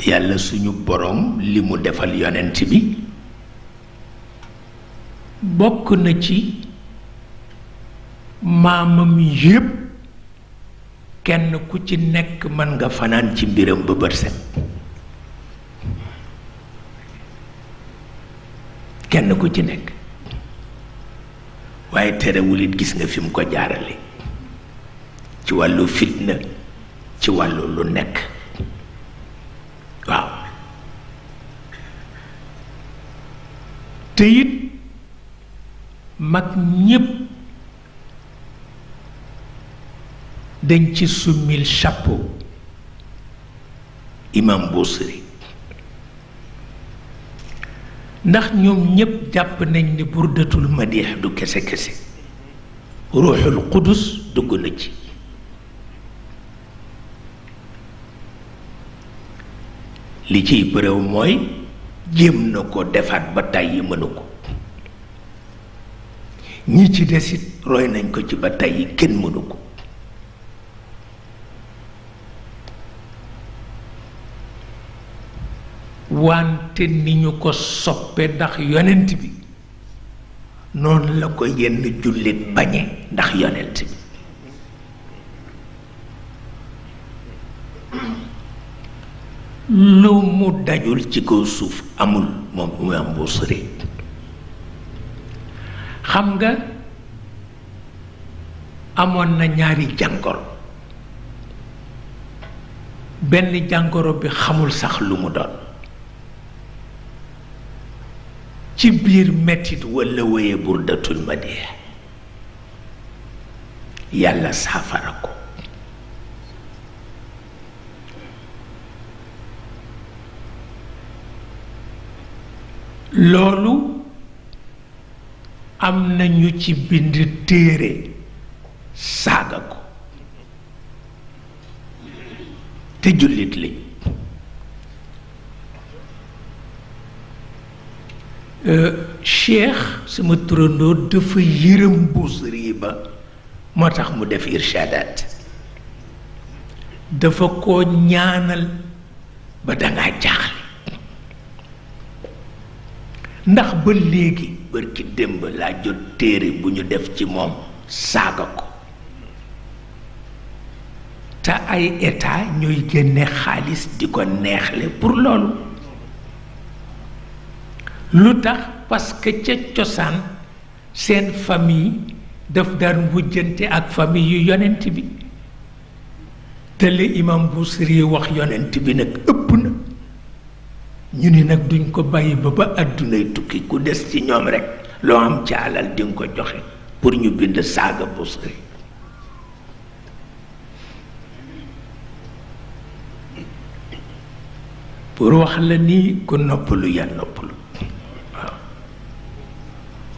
yàlla suñu borom li mu defal yonent bi bokk na ci maamam yépp kenn ku ci nekk mën nga fanaan ci mbiram ba bët set kenn ku ci nekk waaye terewul it gis nga fi mu ko jaarale ci wàllu fitna ci wàllu lu nekk waaw te it mag ñépp dañ ci summil chapeau imam Busiri ndax ñoom ñépp jàpp nañ ni burdatul madih du kese kese ruuxul qudus dugg na ci li ciy bëréw mooy jéem na ko defaat ba tàyyi mënu ko ñi ci desit roy nañ ko ci ba tàyyi kenn mënu ko wante ni ñu ko soppe ndax yonent bi noonu la ko yenn jullit bañe ndax yonent bi lu mu dajul ci kaw suuf amul moom Imam Busiri xam nga amoon na ñaari jàngoro benn jàngoro bi xamul sax lu mu doon ci biir mettit walla wéye burdatul madih yàlla saafara ko loolu am na ñu ci bind téere saaga ko te jullit lañu Cheikh sama turandoo dafa yërëm Busiri ba moo tax mu def irshadaat dafa ko ñaanal ba dangaa jaaxle ndax ba léegi bërki démb laa jot téere bu ñu def ci moom saaga ko te ay état ñooy génne xaalis di ko neexle pour loolu lu tax parce que ca cosaan seen famille daf daan wujjante ak famille yu yonent bi te li imam Busiri wax yonent bi nag ëpp na ñu ni nag duñ ko bàyyi ba àddunay tukki ku des ci ñoom rekk loo am ci alal di nga ko joxe pour ñu bind saaga Busiri pour wax la ni ku noppalu ya noppalu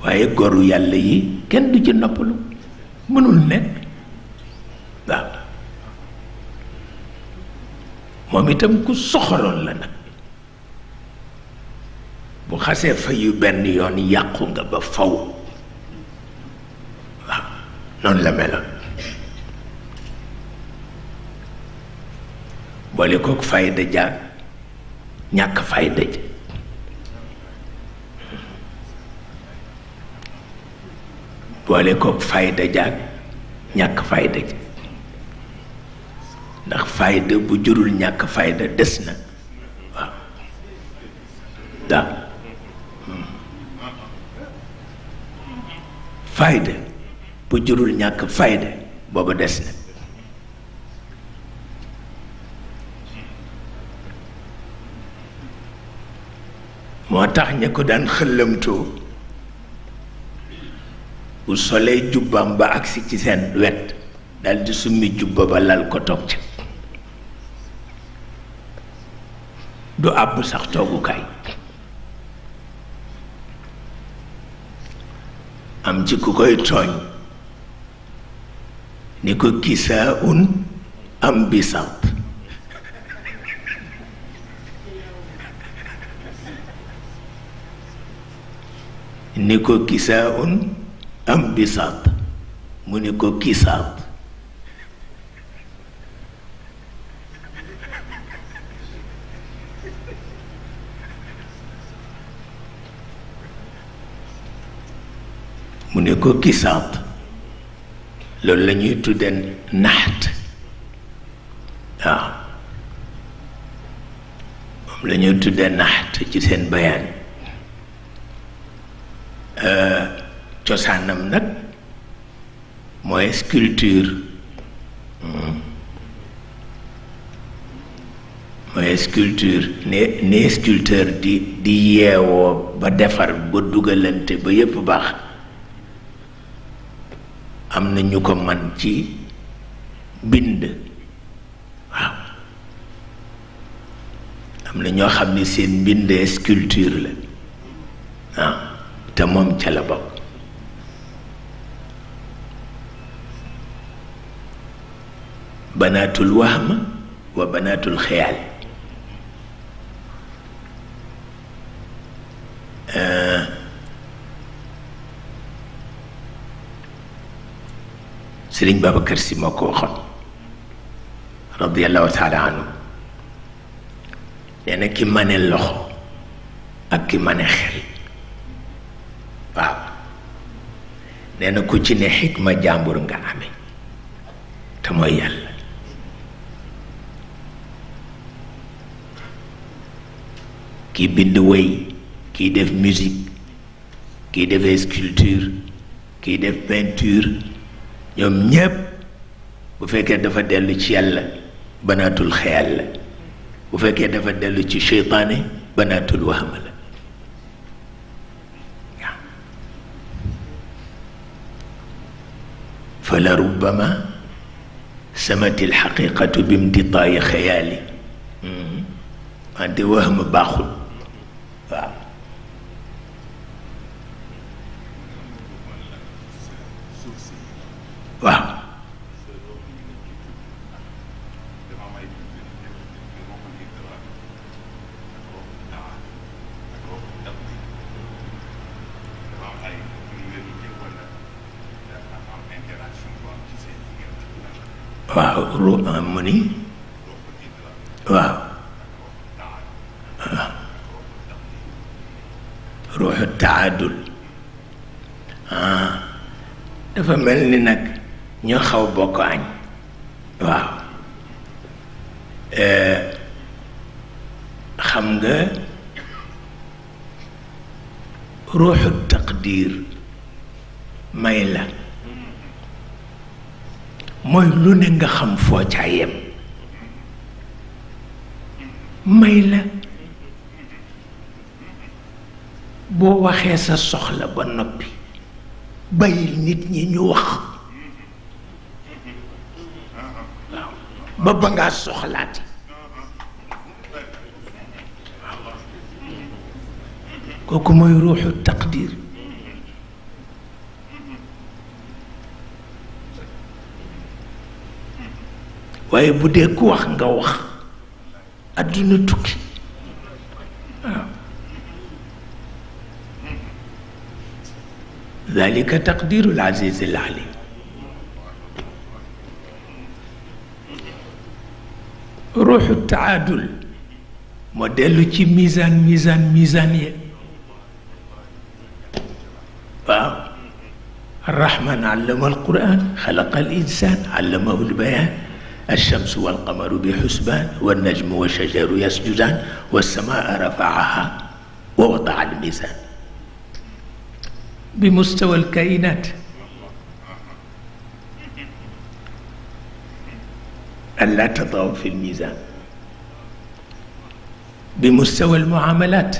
waaye goru yàlla yi kenn du ci noppalu mënul nekk waaw moom itam ku soxoroon la nag bu xasee fa yu benn yoon yàqu nga ba faw waaw noonu la meloon boole kook fayda jaag ñàkk fayda ja boole kook fayda jaag ñàkk fayda ja ndax fayda bu jurul ñàkk fayda des na waaw daa fayda bu jurul ñàkk fayda booba des na moo tax ña ko daan xëllamtoo bu solee jubbam ba agsi ci seen wet daldi summi jubba ba lal ko toog ca du àbb sax toogukaay am ci ku koy tooñ ni ko kisaa un am bisaat ni ko kisaa un am bisaat mu ni ko kisaat mu ne ko kisaat loolu la ñuy tudde naxt waaw moom la ñuy tudde naxt ci seen bayaan cosaanam nag mooy sculpture mooy sculpture ne sculpteur di yeewoo ba defar ba dugalante ba yépp baax am na ñu ko man ci bind waaw am na ñoo xam ni seen mbind sculpture la waaw te moom ca la bokk banaatul wahma wa banaatul xeyaal Sëriñ Babacar Si moo ko waxoon radiyallahu taala anhu nee na ki mane loxo ak ki mane xel waaw nee na ku ci ne xikma jàmbur nga amee te mooy yàlla kii bind wéy kii def musique kii def sculpture kii def peinture ñoom ñépp bu fekkee dafa dellu ci yàlla banaatul xeyal la bu fekkee dafa dellu ci seytaane banaatul wahma la waaw fa la rubbama samati alxaqiqatu bimtitaayi xeyaali wante wahma baaxul waaw waaw waaw ru mu ni waaw ruuxu taadul dafa mel ni nag ñoo xaw bokk añ waaw xam nga ruuxu taqdir may la mooy lu ne nga xam foo caa yem may la boo waxee sa soxla ba noppi bàyyil nit ñi ñu wax waaw ba ngaa soxlaati kooku mooy ruuxu taqdir waaye bu dee ku wax nga wax adduna tukki waaw dalika taqdiru al-aziz al-alim ruuxu taadul moo dellu ci misaan ye waaw arrahman allama alquran xalaqa al-insan allamahu al-bayan الشمس والقمر بحسبان والنجم والشجر يسجدان والسماء رفعها ووضع الميزان بمستوى الكائنات ألا تطغوا في الميزان بمستوى المعاملات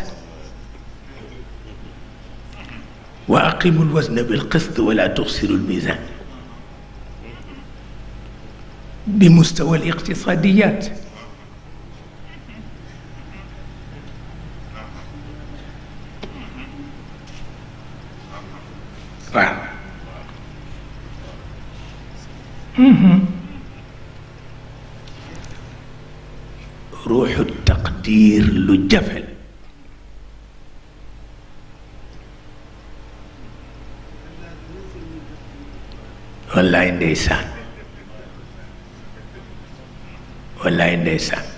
وأقيموا الوزن بالقسط ولا تخسروا الميزان بمستوى الاقتصاديات روح التقدير لجفل والله ndeysaan wallaay ndeysaan